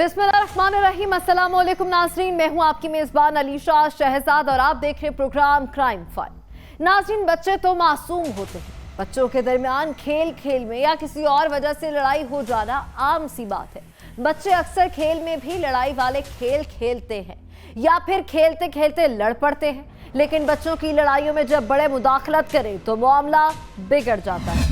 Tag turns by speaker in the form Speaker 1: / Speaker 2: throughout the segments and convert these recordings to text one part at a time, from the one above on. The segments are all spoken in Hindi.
Speaker 1: बिस्मिल्लाहिर्रहमानिर्रहीम, अस्सलाम वालेकुम नाज़रीन। मैं हूं आपकी मेज़बान अलीशा शहजाद और आप देख रहे हैं प्रोग्राम क्राइम फाइल। नाज़रीन, बच्चे तो मासूम होते हैं। बच्चों के दरमियान खेल खेल में या किसी और वजह से लड़ाई हो जाना आम सी बात है। बच्चे अक्सर खेल में भी लड़ाई वाले खेल खेलते हैं या फिर खेलते खेलते लड़ पड़ते हैं, लेकिन बच्चों की लड़ाइयों में जब बड़े मुदाखलत करें तो मामला बिगड़ जाता है।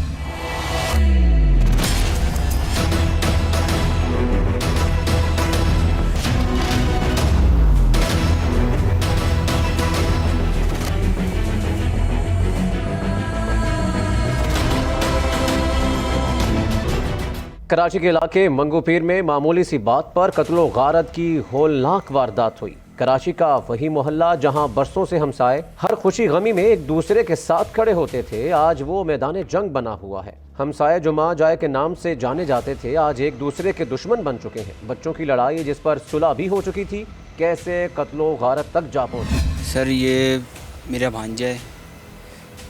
Speaker 2: कराची के इलाके मंगोपीर में मामूली सी बात पर कत्लो गारत की होलनाक वारदात हुई। कराची का वही मोहल्ला जहां बरसों से हमसाए हर खुशी गमी में एक दूसरे के साथ खड़े होते थे, आज वो मैदान जंग बना हुआ है। हमसाए जो मां जाए के नाम से जाने जाते थे, आज एक दूसरे के दुश्मन बन चुके हैं। बच्चों की लड़ाई जिस पर सुलह भी हो चुकी थी, कैसे कत्लो गारत तक जा पहुंची।
Speaker 3: सर, ये मेरा भांजा है,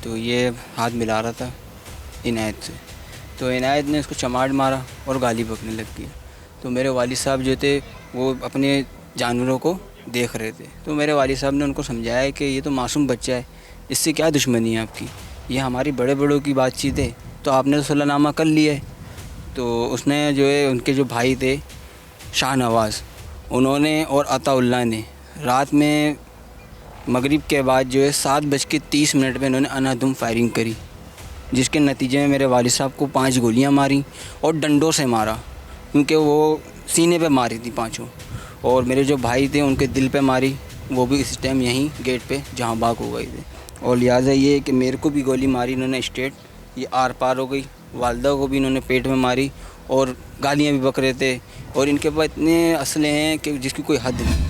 Speaker 3: तो ये हाथ मिला रहा था इनायत से, तो इनायत ने उसको चमाट मारा और गाली बकने लग गई। तो मेरे वालिद साहब जो थे वो अपने जानवरों को देख रहे थे, तो मेरे वालिद साहब ने उनको समझाया कि ये तो मासूम बच्चा है, इससे क्या दुश्मनी है आपकी, ये हमारी बड़े बड़ों की बातचीत है, तो आपने तो सलाहनामा कर लिया है। तो उसने जो है उनके जो भाई थे शाहनवाज़, उन्होंने और अताउल्लाह ने रात में मगरिब के बाद जो है 7:30 पे इन्होंने अनादुम फायरिंग करी, जिसके नतीजे में मेरे वालिद साहब को 5 गोलियां मारी और डंडों से मारा, क्योंकि वो सीने पे मारी थी 5। और मेरे जो भाई थे उनके दिल पे मारी, वो भी इस टाइम यहीं गेट पे जहाँ बाग हो गए थे। और लिहाजा ये कि मेरे को भी गोली मारी इन्होंने स्ट्रेट, ये आर पार हो गई। वालदा को भी इन्होंने पेट में मारी और गालियाँ भी बक रहे थे, और इनके पास इतने असले हैं कि जिसकी कोई हद नहीं।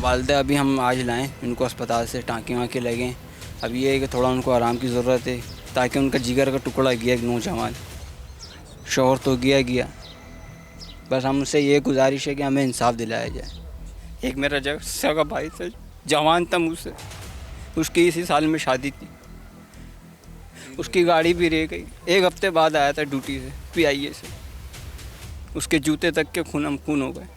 Speaker 3: वालदा अभी हम आज लाएं, इनको अस्पताल से टाँके वाँके लगें। अब ये है कि थोड़ा उनको आराम की ज़रूरत है, ताकि उनका जिगर का टुकड़ा गया एक नौजवान, शौहर तो गया। बस हमसे ये गुजारिश है कि हमें इंसाफ दिलाया जाए। एक मेरा जब सगा भाई था, जवान था मुझसे, उसकी इसी साल में शादी थी, उसकी गाड़ी भी रह गई। 1 हफ्ते बाद आया था ड्यूटी से, PIA से, उसके जूते तक के खून खून हो गए।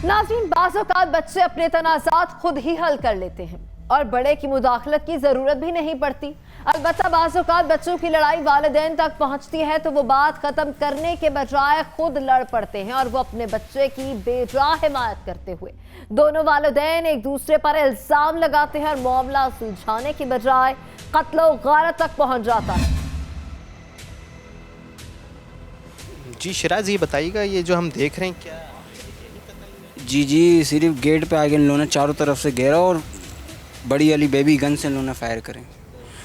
Speaker 1: नाज़रीन, बाज़ औक़ात बच्चे अपने तनाज़ात खुद ही हल कर लेते हैं और बड़े की मुदाखलत की ज़रूरत भी नहीं पड़ती। अलबत्ता बाज़ औक़ात बच्चों की लड़ाई वालिदैन तक पहुंचती है तो वो बात ख़त्म करने के बजाय खुद लड़ पड़ते हैं, और वो अपने बच्चे की बेराह हिमायत करते हुए दोनों वालिदैन एक दूसरे पर इल्ज़ाम लगाते हैं और मामला सुलझाने के बजाय क़त्ल व गारत तक पहुँच जाता है।
Speaker 4: जी शिराज, ये बताइएगा, ये जो हम देख रहे हैं क्या?
Speaker 3: जी, सिर्फ गेट पे आगे इन लोगों ने चारों तरफ से घेरा और बड़ी वाली बेबी गन से इन लोगों ने फायर करें,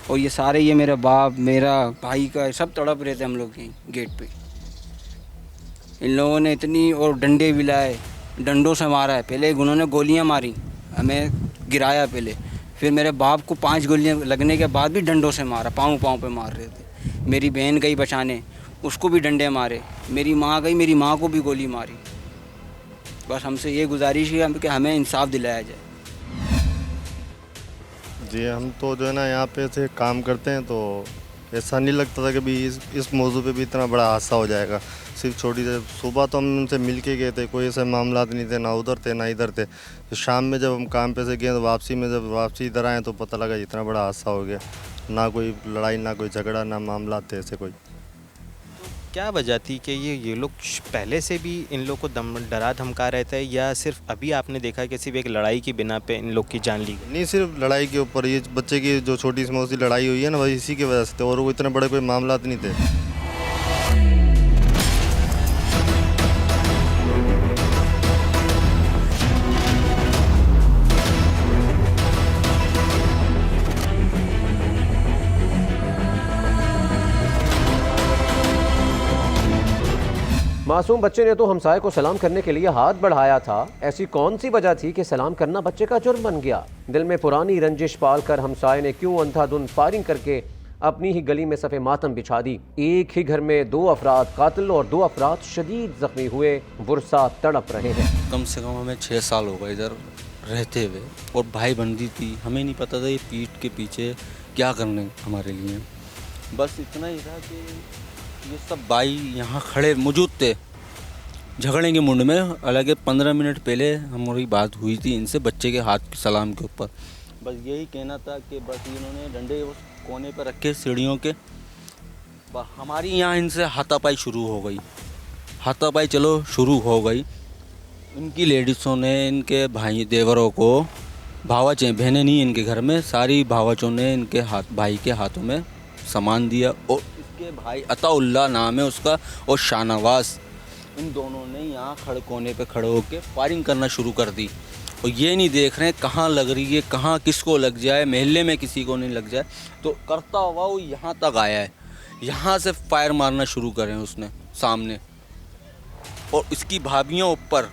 Speaker 3: और ये सारे, ये मेरा बाप, मेरा भाई का, सब तड़प रहे थे हम लोग यहीं गेट पे। इन लोगों ने इतनी, और डंडे भी लाए, डंडों से मारा है। पहले उन्होंने गोलियां मारी, हमें गिराया पहले, फिर मेरे बाप को 5 गोलियां लगने के बाद भी डंडों से मारा, पाँव पे मार रहे थे। मेरी बहन गई बचाने, उसको भी डंडे मारे। मेरी माँ गई, मेरी माँ को भी गोली मारी। बस हमसे ये गुजारिश है कि हमें इंसाफ दिलाया जाए।
Speaker 5: जी, हम तो जो है ना यहाँ पे से काम करते हैं, तो ऐसा नहीं लगता था कि भी इस मौजू पे भी इतना बड़ा हादसा हो जाएगा। सिर्फ छोटी सी सुबह तो हम उनसे मिल के गए थे, कोई ऐसे मामला नहीं थे, ना उधर थे ना इधर थे। तो शाम में जब हम काम पे से गए तो जब वापसी इधर आए तो पता लगा इतना बड़ा हादसा हो गया। ना कोई लड़ाई, ना कोई झगड़ा, ना मामला थे ऐसे कोई।
Speaker 4: क्या वजह थी कि ये लोग पहले से भी इन लोग को डरा धमका रहता है, या सिर्फ अभी आपने देखा कि सिर्फ एक लड़ाई की बिना पे इन लोग की जान ली गई?
Speaker 5: नहीं, सिर्फ लड़ाई के ऊपर, ये बच्चे की जो छोटी सी मोटी लड़ाई हुई है ना, वही इसी की वजह से थे, और वो इतने बड़े कोई मामला नहीं थे।
Speaker 2: मासूम बच्चे ने तो हमसाये को सलाम करने के लिए हाथ बढ़ाया था। ऐसी कौन सी वजह थी कि सलाम करना बच्चे का जुर्म बन गया? दिल में पुरानी रंजिश पालकर हमसाये ने क्यों अंधाधुंध फायरिंग करके अपनी ही गली में सफ़े मातम बिछा दी? एक ही घर में 2 अफराद कातिल और 2 अफराद शदीद जख्मी हुए, बुरसा तड़प रहे हैं।
Speaker 6: कम से कम हमें 6 साल हो गए इधर रहते हुए, और भाई बंदी थी, हमें नहीं पता था ये पीठ के पीछे क्या करने हमारे लिए। बस इतना ही था कि ये सब भाई यहाँ खड़े मौजूद थे झगड़े के मुंड में। हालांकि 15 मिनट पहले हमारी बात हुई थी इनसे बच्चे के हाथ के सलाम के ऊपर। बस यही कहना था कि बस इन्होंने डंडे उस कोने पर रखे सीढ़ियों के, हमारी यहाँ इनसे हाथापाई शुरू हो गई। हाथापाई चलो शुरू हो गई, इनकी लेडीज़ों ने इनके भाई देवरों को भावाचें, बहनें नहीं इनके घर में, सारी भावाचों ने इनके भाई के हाथों में सामान दिया। और इसके भाई अताउल्ला नाम है उसका, और शाहनवाज, इन दोनों ने यहाँ खड़े कोने पे खड़े होकर फायरिंग करना शुरू कर दी। और ये नहीं देख रहे हैं कहाँ लग रही है, कहाँ किसको लग जाए, मोहल्ले में किसी को नहीं लग जाए। तो करता हुआ वो यहाँ तक आया है, यहाँ से फायर मारना शुरू करें उसने सामने। और इसकी भाभियों ऊपर,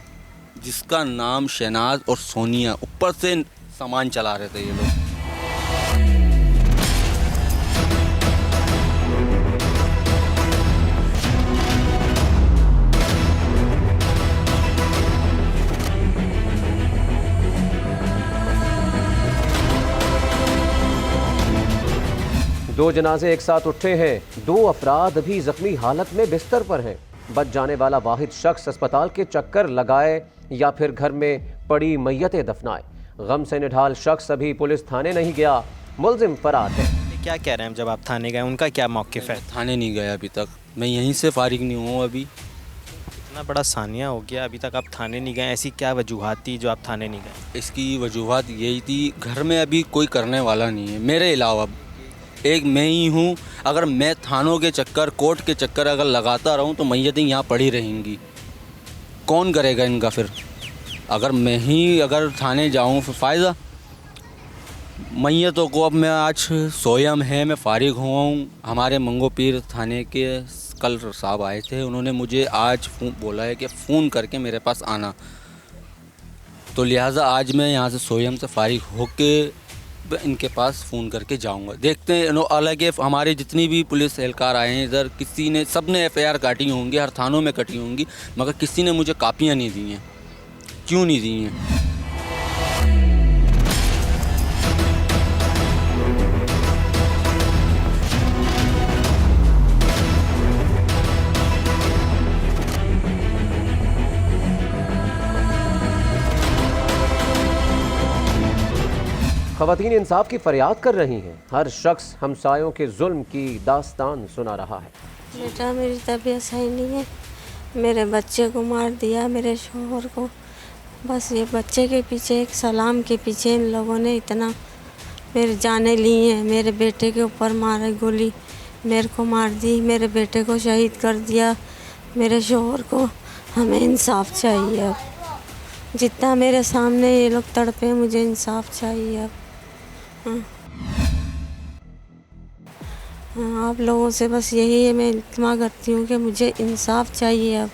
Speaker 6: जिसका नाम शहनाज और सोनिया, ऊपर से सामान चला रहे थे ये लोग।
Speaker 2: 2 जनाजे एक साथ उठे हैं, 2 अफराद अभी जख्मी हालत में बिस्तर पर हैं। बच जाने वाला वाहिद शख्स अस्पताल के चक्कर लगाए या फिर घर में पड़ी मैयतें दफनाए। गम से निढाल शख्स अभी पुलिस थाने नहीं गया, मुलजिम फरार है।
Speaker 4: क्या कह रहे हैं जब आप थाने गए, उनका क्या मौक़िफ़ है?
Speaker 6: थाने नहीं गया अभी तक, मैं यहीं से फारिग नहीं हूँ अभी।
Speaker 4: इतना बड़ा सानिया हो गया, अभी तक आप थाने नहीं गए, ऐसी क्या वजूहात थी जो आप थाने नहीं गए?
Speaker 6: इसकी वजूहत यही थी, घर में अभी कोई करने वाला नहीं है मेरे अलावा, एक मैं ही हूँ। अगर मैं थानों के चक्कर, कोर्ट के चक्कर अगर लगाता रहूँ तो मैयतें यहाँ पड़ी रहेंगी, कौन करेगा इनका फिर? अगर मैं ही अगर थाने जाऊँ फिर फ़ायदा। मैयतों को अब मैं आज सोयम है, मैं फारिग हुआ हूँ। हमारे मंगो पीर थाने के कल साहब आए थे, उन्होंने मुझे आज बोला है कि फ़ोन करके मेरे पास आना, तो लिहाजा आज मैं यहाँ से सोयम से फारिग होके इनके पास फ़ोन करके जाऊंगा। देखते हैं, अलग हमारे जितनी भी पुलिस एहलकार आए हैं इधर, किसी ने, सब ने FIR काटी होंगी, हर थानों में कटी होंगी, मगर किसी ने मुझे कापियाँ नहीं दी हैं। क्यों नहीं दी हैं?
Speaker 2: ख़वातीन इंसाफ की फरियाद कर रही हैं। हर शख्स हमसायों के जुल्म की दास्तान सुना रहा है।
Speaker 7: बेटा मेरी तबीयत सही नहीं है, मेरे बच्चे को मार दिया, मेरे शोहर को। बस ये बच्चे के पीछे, एक सलाम के पीछे इन लोगों ने इतना मेरे जाने ली हैं। मेरे बेटे के ऊपर मारे गोली, मेरे को मार दी, मेरे बेटे को शहीद कर दिया, मेरे शोहर को। हमें इंसाफ चाहिए अब, जितना मेरे सामने ये लोग तड़पे, मुझे इंसाफ चाहिए अब। हाँ, आप लोगों से बस यही है, मैं इल्तिमा करती हूँ कि मुझे इंसाफ चाहिए अब,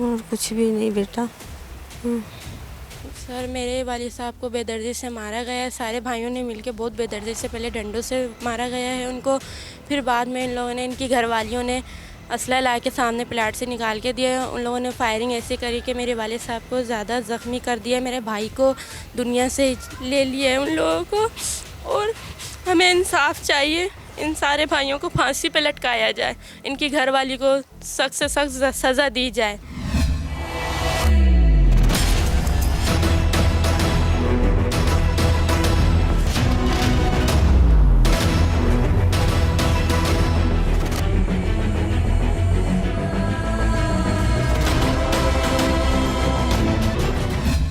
Speaker 7: और कुछ भी नहीं बेटा।
Speaker 8: सर, मेरे वालिद साहब को बेदर्दी से मारा गया है। सारे भाइयों ने मिलकर बहुत बेदर्दी से, पहले डंडों से मारा गया है उनको, फिर बाद में इन लोगों ने, इनकी घरवालियों ने असला ला के सामने प्लाट से निकाल के दिया। उन लोगों ने फायरिंग ऐसे करी कि मेरे वालिद साहब को ज़्यादा ज़ख्मी कर दिया, मेरे भाई को दुनिया से ले लिया है उन लोगों को। और हमें इंसाफ चाहिए, इन सारे भाइयों को फांसी पे लटकाया जाए, इनकी घरवाली को सख्त से सख्त सज़ा दी जाए।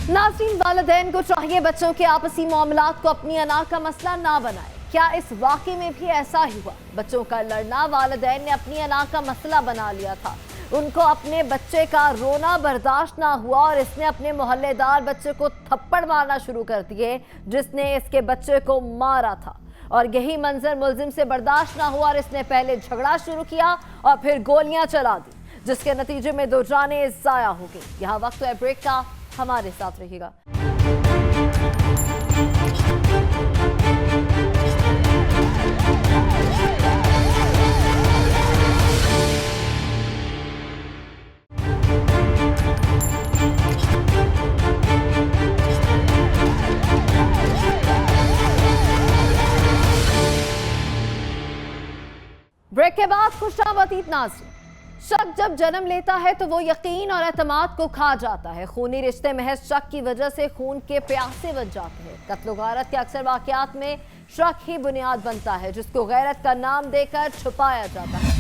Speaker 1: नाज़रीन, वालिदैन को चाहिए बच्चों के आपसी मामलात को अपनी अना का मसला ना बनाए। क्या इस वाक़े में भी ऐसा ही हुआ? बच्चों का लड़ना वालिदैन ने अपनी अना का मसला बना लिया था। उनको अपने बच्चे का रोना बर्दाश्त ना हुआ और इसने अपने मोहल्लेदार बच्चे को थप्पड़ मारना शुरू कर दिए, जिसने इसके बच्चे को मारा था। और यही मंजर मुलजिम से बर्दाश्त ना हुआ और इसने पहले झगड़ा शुरू किया और फिर गोलियां चला दी, जिसके नतीजे में 2 जानें जाया हो गई। यहाँ वक्त है ब्रेक का, हमारे साथ रहिएगा। ब्रेक के बाद खुशामदीद नाज़रीन, शक जब जन्म लेता है तो वो यकीन और एतमाद को खा जाता है। खूनी रिश्ते महज शक की वजह से खून के प्यासे बन जाते हैं। कत्ल गारत के अक्सर वाकयात में शक ही बुनियाद बनता है, जिसको गैरत का नाम देकर छुपाया जाता है।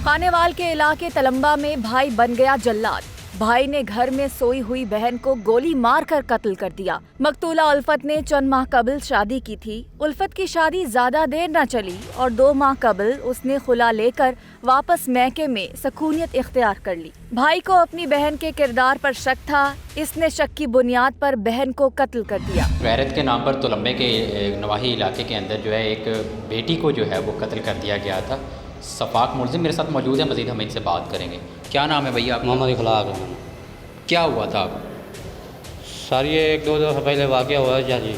Speaker 9: खानेवाल के इलाके तलंबा में भाई बन गया जल्लाद। भाई ने घर में सोई हुई बहन को गोली मारकर कत्ल कर दिया। मकतूला उल्फत ने चंद माह कबल शादी की थी। उल्फत की शादी ज्यादा देर न चली और 2 माह कबल उसने खुला लेकर वापस मैके में सकूनियत इख्तियार कर ली। भाई को अपनी बहन के किरदार पर शक था, इसने शक की बुनियाद पर बहन को कत्ल कर दिया।
Speaker 10: गैरत के नाम पर तलंबे के नवाही इलाके के अंदर जो है एक बेटी को जो है वो कत्ल कर दिया गया था। सफाक मुलजिम मेरे साथ मौजूद है, मज़ीद हम इनसे बात करेंगे। क्या नाम है भैया?
Speaker 11: मोहम्मद इखलाक है।
Speaker 10: क्या हुआ था आप?
Speaker 11: सर ये 1-2 दफ़ा पहले वाक़या हुआ है जी,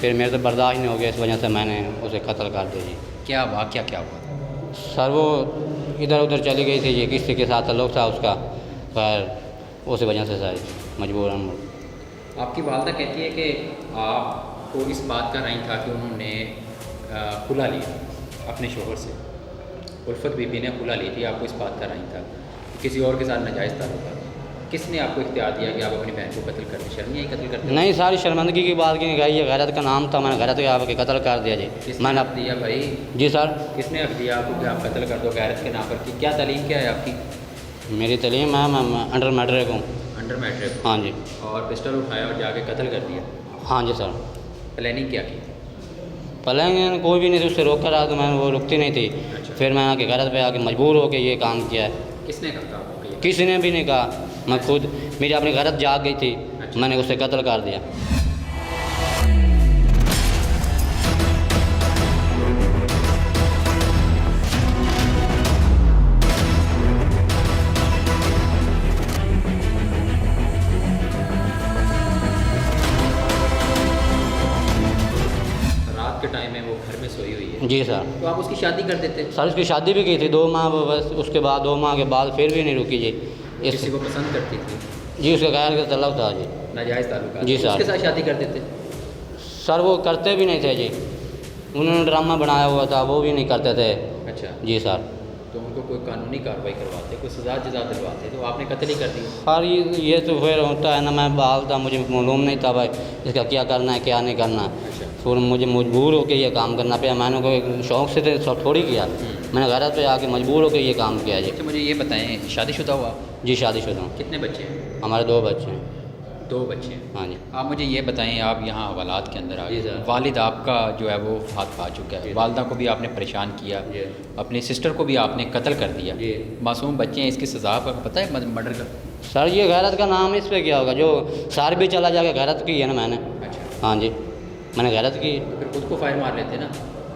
Speaker 11: फिर मेरे से बर्दाश्त नहीं हो गया, इस वजह से मैंने उसे कत्ल कर दिया जी।
Speaker 10: क्या वाक़या क्या हुआ था?
Speaker 11: सर वो इधर उधर चली गई थी जी, किसी के साथ ताल्लुक़ था उसका, पर उस वजह से सर मजबूरन।
Speaker 10: आपकी वालदा कहती है कि आपको इस बात का नहीं था कि उन्होंने खुला लिया अपने शोहर से। उल्फत बीबी ने खुला ली थी, आपको इस बात का नहीं था किसी और के साथ नाजायज़ ताल्लुक़ था। किसने आपको इख्तियार दिया कि आप अपनी बहन को कत्ल करते? शर्मिया ही कत्ल करते?
Speaker 11: नहीं, सारी शर्मिंदगी की बात की नहीं, ये गैरत का नाम था, मैंने गैरत के आपके कत्ल कर दिया जी।
Speaker 10: मैंने हक दिया भाई?
Speaker 11: जी सर।
Speaker 10: किसने हक दिया आपको कि आप कत्ल कर दो गैरत के नाम पर? क्या तालीम क्या है आपकी?
Speaker 11: मेरी तालीम है, मैं अंडर मैट्रिक हूँ।
Speaker 10: Under matric?
Speaker 11: हाँ जी।
Speaker 10: और पिस्टल उठाया और जाके कत्ल कर दिया?
Speaker 11: हाँ जी सर।
Speaker 10: प्लानिंग क्या की?
Speaker 11: प्लानिंग कोई भी नहीं थी, उससे रोक कर रहा तो मैं वो रुकती नहीं थी।
Speaker 10: अच्छा।
Speaker 11: फिर मैं आके गैरत पे आके मजबूर हो के ये काम किया है।
Speaker 10: किसने कहा आपको?
Speaker 11: किसी ने भी नहीं कहा, मैं खुद, मेरी अपनी गैरत जाग गई थी। अच्छा। मैंने उसे कत्ल कर दिया। जी सर।
Speaker 10: तो आप उसकी शादी कर देते?
Speaker 11: सर उसकी शादी भी की थी 2 माह, बस उसके बाद 2 माह के बाद फिर भी नहीं रुकी जी।
Speaker 10: किसी को पसंद करती थी?
Speaker 11: जी, उसका गैर का ताल्लुक़ था जी।
Speaker 10: नाजायज़ ताल्लुक़?
Speaker 11: जी सर।
Speaker 10: उसके साथ शादी कर देते?
Speaker 11: सर वो करते भी नहीं थे जी, उन्होंने ड्रामा बनाया हुआ था, वो भी नहीं करते थे।
Speaker 10: अच्छा
Speaker 11: जी सर।
Speaker 10: तो उनको कोई कानूनी कार्रवाई करवाते, कोई सज़ा जजा दिलवाते, तो आपने कत्ल ही कर दिया?
Speaker 11: सर ये तो फिर होता है ना, मैं बाल था, मुझे मालूम नहीं था भाई इसका क्या करना है क्या नहीं करना।
Speaker 10: अच्छा।
Speaker 11: फिर मुझे मजबूर होकर ये काम करना पड़ा, मैंने कोई शौक़ से तो थोड़ी किया, मैंने गैरत पे आके मजबूर होकर ये काम किया जी।
Speaker 10: तो मुझे ये बताएं, शादीशुदा हुआ?
Speaker 11: जी शादीशुदा हूँ।
Speaker 10: कितने बच्चे हैं?
Speaker 11: हमारे 2 बच्चे हैं।
Speaker 10: 2 बच्चे हैं?
Speaker 11: हाँ जी।
Speaker 10: आप मुझे ये बताएं, आप यहाँ हवालात के अंदर आ
Speaker 11: जी
Speaker 10: गए,
Speaker 11: सर।
Speaker 10: वालिद आपका जो है वो हाथ पा चुका है, वालदा को भी आपने परेशान किया, अपनी सिस्टर को भी आपने कत्ल कर दिया, मासूम बच्चे हैं, इसकी सज़ा का पता है मर्डर का?
Speaker 11: सर ये गैरत का नाम इस पर क्या होगा, जो सार भी चला जाके गैरत की है ना मैंने।
Speaker 10: अच्छा।
Speaker 11: हाँ जी, मैंने गैरत की।
Speaker 10: तो फिर खुद को फायर मार लेते ना?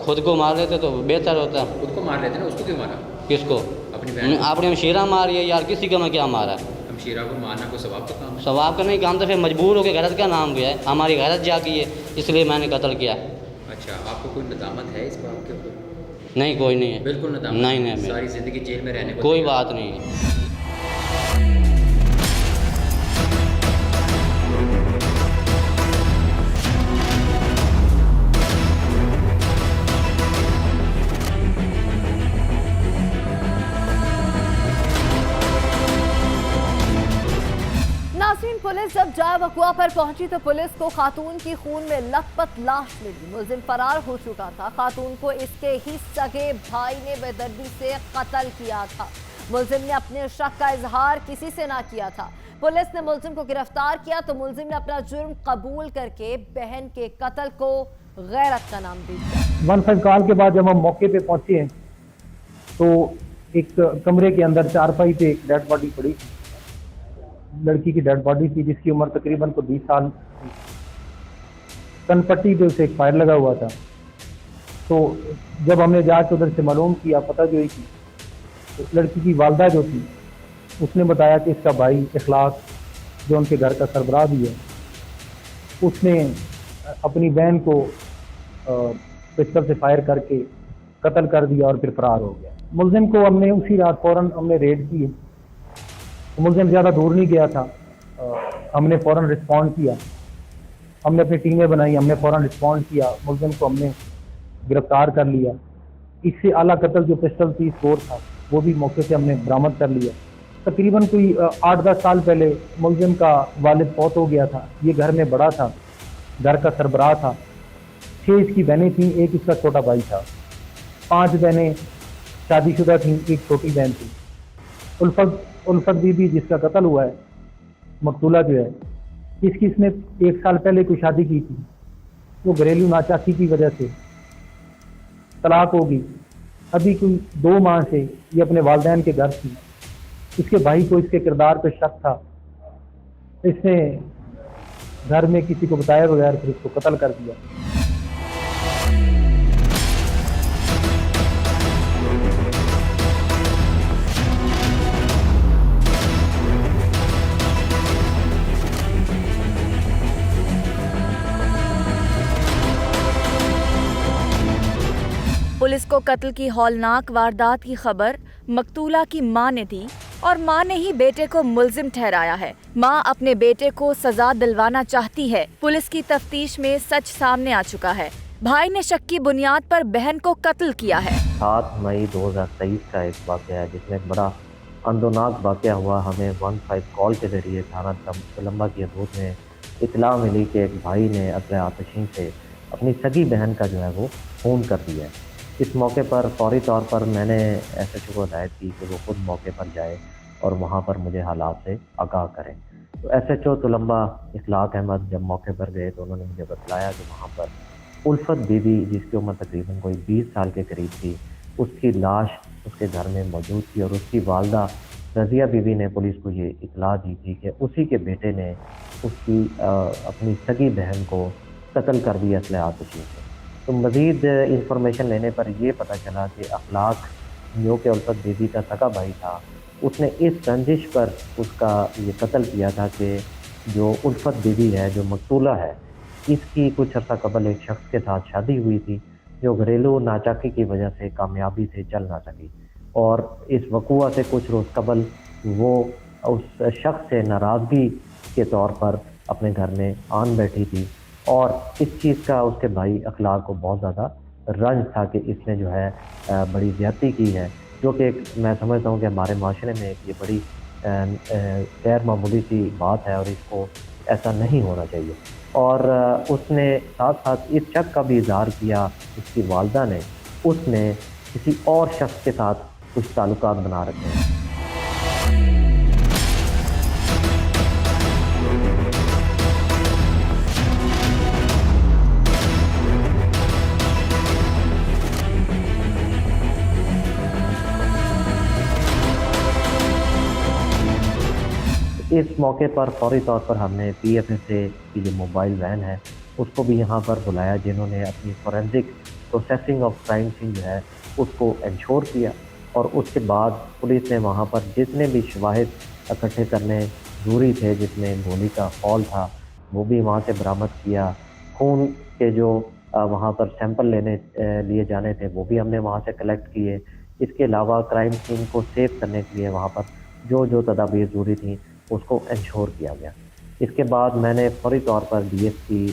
Speaker 11: खुद को मार लेते तो बेहतर होता।
Speaker 10: खुद को मार लेते ना, उसको क्यों मारा?
Speaker 11: किसको?
Speaker 10: अपनी बहन।
Speaker 11: आपने हमशीरा मारी है यार, किसी का मैं क्या मारा?
Speaker 10: हमशीरा को मारना कोई सवाब का काम है?
Speaker 11: सवाब का नहीं काम, तो फिर मजबूर होकर गैरत का नाम किया है, हमारी गैरत जागी है, इसलिए मैंने कत्ल किया।
Speaker 10: अच्छा, आपको कोई नदामत है इस बात के ऊपर?
Speaker 11: नहीं, कोई नहीं है।
Speaker 10: बिल्कुल नदामत?
Speaker 11: नहीं,
Speaker 10: सारी ज़िंदगी जेल में रहने को
Speaker 11: कोई बात नहीं है।
Speaker 1: नाज़रीन, पुलिस जब जाए वकुआ पर पहुंची तो पुलिस को खातून की खून में लथपथ लाश मिली। मुलजिम फरार हो चुका था। खातून को इसके ही सगे भाई ने बेदर्दी से कत्ल किया था। मुलजिम ने अपने शक का इजहार किसी से ना किया था। पुलिस ने मुलजिम को गिरफ्तार किया तो मुलजिम ने अपना जुर्म कबूल करके बहन के कत्ल को गैरत का नाम दे दिया।
Speaker 12: 15 कॉल के बाद जब हम मौके पे पहुंचे हैं तो एक कमरे के अंदर चारपाई पे एक डेड बॉडी पड़ी थी, लड़की की डेड बॉडी थी जिसकी उम्र तकरीबन को 20 साल थी। कनपट्टी पे उसे एक फायर लगा हुआ था। तो जब हमने जाके उधर से मालूम किया, पता जो ही की, तो लड़की की वालदा जो थी उसने बताया कि इसका भाई इखलास जो उनके घर का सरबराह भी है, उसने अपनी बहन को पिस्टल से फायर करके कत्ल कर दिया और फिर फरार हो गया। मुलजिम को हमने उसी रात फौरन हमने रेड की। तो मुलजिम ज़्यादा दूर नहीं गया था, हमने फ़ौरन रिस्पॉन्ड किया, हमने अपनी टीमें बनाई, हमने फ़ौरन रिस्पॉन्ड किया, मुलजिम को हमने गिरफ्तार कर लिया। इससे आला कत्ल जो पिस्टल थी स्टोर था वो भी मौके से हमने बरामद कर लिया। तकरीबन कोई 8-10 साल पहले मुलजिम का वालिद फौत हो गया था। ये घर में बड़ा था, घर का सरबराह था। 6 इसकी बहनें थीं, एक इसका छोटा भाई था। 5 बहनें शादीशुदा थीं, एक छोटी बहन थी। उल्फत बीबी जिसका कत्ल हुआ है, मकतूला जो है, इसने 1 साल पहले कोई शादी की थी। वो घरेलू नाचाकी की वजह से तलाक होगी। अभी कोई 2 माह से ये अपने वालिदैन के घर थी। इसके भाई को इसके किरदार पे शक था, इसने घर में किसी को बताए बगैर फिर इसको कत्ल कर दिया।
Speaker 9: पुलिस को कत्ल की हौलनाक वारदात की खबर मकतूला की मां ने दी और मां ने ही बेटे को मुलजिम ठहराया है। मां अपने बेटे को सजा दिलवाना चाहती है। पुलिस की तफ्तीश में सच सामने आ चुका है। भाई ने शक की बुनियाद पर बहन को कत्ल किया है।
Speaker 13: 7 मई 2023 का एक वाक़या है जिसमें एक बड़ा अंदोनाक वाक़या हुआ। हमें 15 कॉल के जरिए थाना तुलंबा की हदूद में इतला मिली कि एक भाई ने अपने आतशीन से अपनी सगी बहन का जो है वो खून कर दिया है। इस मौके पर फौरी तौर पर मैंने SHO को हिदायत की कि वो खुद मौके पर जाए और वहाँ पर मुझे हालात से आगाह करें। तो SHO तुलंबा इखलाक अहमद जब मौके पर गए तो उन्होंने मुझे बतलाया कि वहाँ पर उल्फत बीबी जिसकी उम्र तकरीबन कोई 20 साल के करीब थी, उसकी लाश उसके घर में मौजूद थी और उसकी वालदा रज़िया बीबी ने पुलिस को ये इतला दी थी कि उसी के बेटे ने उसकी अपनी सगी बहन को कत्ल कर दिया असले आतशी से। तो मज़ीद इंफॉर्मेशन लेने पर यह पता चला कि अखलाक जो कि उल्फत बीबी का सगा भाई था, उसने इस रंजिश पर उसका ये कत्ल किया था कि जो उल्फत बीबी है, जो मकतूला है, इसकी कुछ अर्सा कबल एक शख्स के साथ शादी हुई थी जो घरेलू नाचाकी की वजह से कामयाबी से चल ना सकी और इस वक़ुआ से कुछ रोज़ कबल वो उस शख्स से नाराज़गी के तौर पर अपने घर में आन बैठी थी और इस चीज़ का उसके भाई अखलाक को बहुत ज़्यादा रंज था कि इसने जो है बड़ी ज़्यादती की है, जो कि एक मैं समझता हूँ कि हमारे माशरे में ये बड़ी गैर मामूली सी बात है और इसको ऐसा नहीं होना चाहिए। और उसने साथ साथ इस शक का भी इज़हार किया, उसकी वालदा ने, उसने किसी और शख्स के साथ कुछ ताल्लुकात बना रखे हैं। इस मौके पर फौरी तौर पर हमने PFSA की जो मोबाइल वैन है उसको भी यहाँ पर बुलाया, जिन्होंने अपनी forensic processing of crime scene जो है उसको इंश्योर किया और उसके बाद पुलिस ने वहाँ पर जितने भी शवाहिद इकट्ठे करने ज़रूरी थे, जिसमें गोली का फॉल था, वो भी वहाँ से बरामद किया। खून के जो वहाँ पर सैंपल लिए जाने थे वो भी हमने वहाँ से कलेक्ट किए। इसके अलावा क्राइम सीन को सेव करने के लिए वहाँ पर जो तदाबीर ज़रूरी थी उसको इंश्योर किया गया। इसके बाद मैंने फौरी तौर पर DSP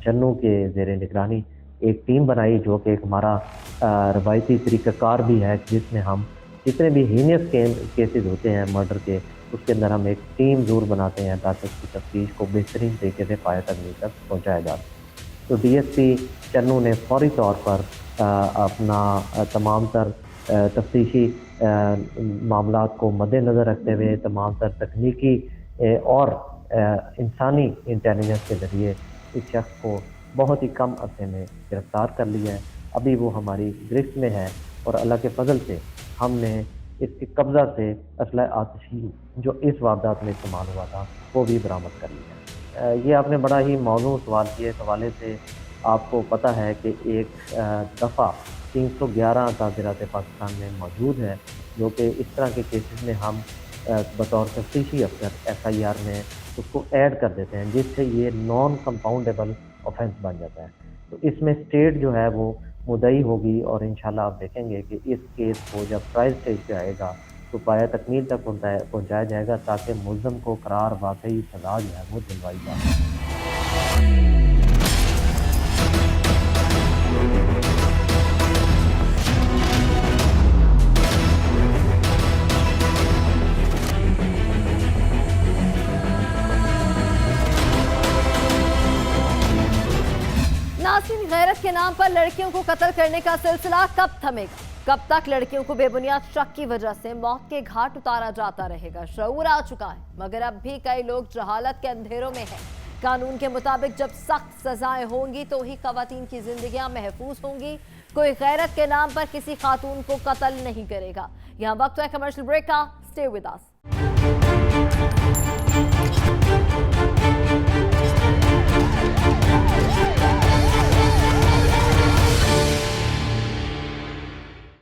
Speaker 13: चन्नू के ज़ेरे निगरानी एक टीम बनाई, जो कि एक हमारा रवायती तरीक़ाकार भी है, जिसमें हम जितने भी हीनियस केसेस होते हैं मर्डर के, उसके अंदर हम एक टीम ज़रूर बनाते हैं ताकि उसकी तफ्तीश को बेहतरीन तरीके से पाया तक पहुँचाया जा सके। तो DSP चन्नू ने फौरी तौर पर अपना तमाम तर तफ्तीशी मामलात को मद्देनज़र रखते हुए तमाम तर तकनीकी और इंसानी इंटेलिजेंस के ज़रिए इस शख्स को बहुत ही कम अरसे में गिरफ़्तार कर लिया है। अभी वो हमारी गिरफ्त में है और अल्लाह के फजल से हमने इसके कब्ज़ा से असला आतिशी जो इस वारदात में इस्तेमाल हुआ था वो भी बरामद कर लिया है। ये आपने बड़ा ही मौजूद सवाल किया। इस हवाले से आपको पता है कि एक दफ़ा 311 ताज़ीरात पाकिस्तान में मौजूद है, जो कि इस तरह के केसेस में हम बतौर तफ्तीशी अफसर FIR में उसको ऐड कर देते हैं, जिससे ये नॉन कंपाउंडेबल ऑफेंस बन जाता है। तो इसमें स्टेट जो है वो मुद्दई होगी और इंशाल्लाह आप देखेंगे कि इस केस को जब ट्रायल स्टेज पे आएगा तो पाया तकमील तक पहुँचाया जाएगा, ताकि मुल्ज़म को करार वाकई सज़ा जो है वो दिलवाई जा सके।
Speaker 1: नाज़रीन, गैरत के नाम पर लड़कियों को कत्ल करने का सिलसिला कब थमेगा? कब तक लड़कियों को बेबुनियाद शक की वजह से मौत के घाट उतारा जाता रहेगा? शऊर आ चुका है, मगर अब भी कई लोग जहालत के अंधेरों में हैं। कानून के मुताबिक जब सख्त सजाएं होंगी तो ही खवातीन की जिंदगियां महफूज होंगी। कोई गैरत के नाम पर किसी खातून को कत्ल नहीं करेगा। यहाँ वक्त है कमर्शियल ब्रेक का। Stay with us.